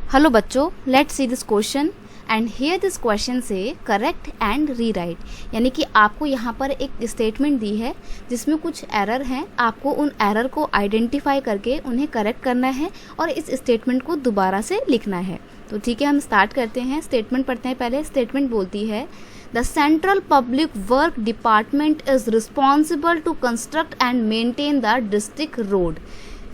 Hello बच्चों, let's see this question and here this question से correct and rewrite. यानी कि आपको यहाँ पर एक स्टेटमेंट दी है जिसमें कुछ एरर हैं, आपको उन एरर को आइडेंटिफाई करके उन्हें करेक्ट करना है और इस स्टेटमेंट को दोबारा से लिखना है। तो ठीक है, हम स्टार्ट करते हैं। स्टेटमेंट पढ़ते हैं। पहले स्टेटमेंट बोलती है the central public work department is responsible to construct and maintain the district road.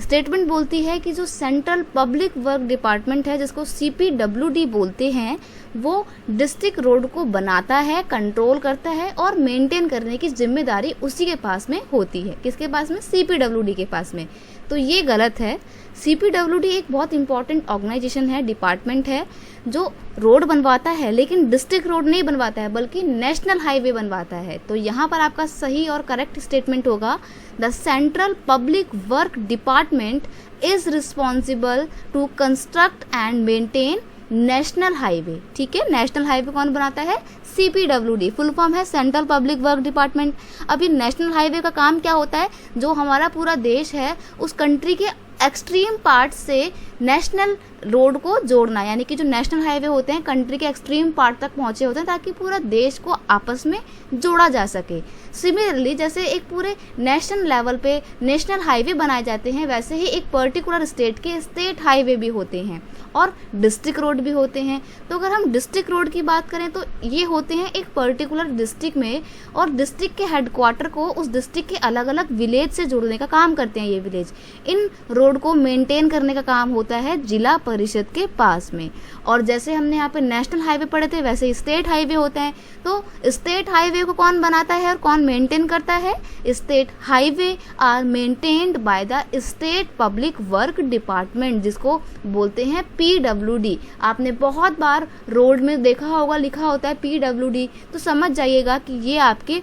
Statement बोलती है कि जो सेंट्रल पब्लिक वर्क डिपार्टमेंट है, जिसको CPWD बोलते हैं, वो डिस्ट्रिक्ट रोड को बनाता है, कंट्रोल करता है और मेंटेन करने की जिम्मेदारी उसी के पास में होती है। किसके पास में? CPWD के पास में। तो ये गलत है। CPWD एक बहुत इंपॉर्टेंट ऑर्गेनाइजेशन है, डिपार्टमेंट है, जो रोड बनवाता है, लेकिन डिस्ट्रिक्ट रोड नहीं बनवाता है बल्कि नेशनल हाईवे बनवाता है। तो यहाँ पर आपका सही और करेक्ट स्टेटमेंट होगा the central public work department is responsible to construct and maintain national highway. ठीक है, नेशनल हाईवे कौन बनाता है? CPWD। फुल फॉर्म है सेंट्रल पब्लिक वर्क डिपार्टमेंट। अब ये नेशनल हाईवे का काम क्या होता है? जो हमारा पूरा देश है उस कंट्री के एक्सट्रीम पार्ट से नेशनल रोड को जोड़ना, यानी कि जो नेशनल हाईवे होते हैं कंट्री के एक्सट्रीम पार्ट तक पहुंचे होते हैं ताकि पूरा देश को आपस में जोड़ा जा सके। सिमिलरली जैसे एक पूरे नेशनल लेवल पे नेशनल हाईवे बनाए जाते हैं, वैसे ही एक पर्टिकुलर स्टेट के स्टेट हाईवे भी होते हैं और डिस्ट्रिक्ट रोड भी होते हैं। तो अगर हम डिस्ट्रिक्ट रोड की बात करें तो ये होते हैं एक पर्टिकुलर डिस्ट्रिक्ट में, और डिस्ट्रिक्ट के हेडक्वार्टर को उस डिस्ट्रिक्ट के अलग अलग विलेज से जोड़ने का काम करते हैं ये विलेज। इन रोड को मेंटेन करने का काम होता है जिला परिषद के पास में। और जैसे हमने यहाँ पे नेशनल हाईवे पढ़े थे, वैसे ही स्टेट हाईवे होते हैं। तो स्टेट हाईवे को कौन बनाता है और कौन मेंटेन करता है? State highway are maintained by the state public work department, जिसको बोलते हैं PWD। आपने बहुत बार रोड में देखा होगा, लिखा होता है PWD, तो समझ जाइएगा कि ये आपके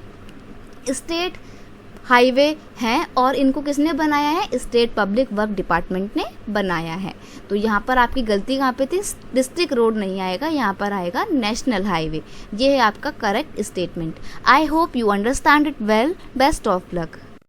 स्टेट हाईवे हैं और इनको किसने बनाया है? स्टेट पब्लिक वर्क डिपार्टमेंट ने बनाया है। तो यहाँ पर आपकी गलती कहाँ पे थी? डिस्ट्रिक्ट रोड नहीं आएगा, यहाँ पर आएगा नेशनल हाईवे। ये है आपका correct statement. I hope you understand it well. Best of luck.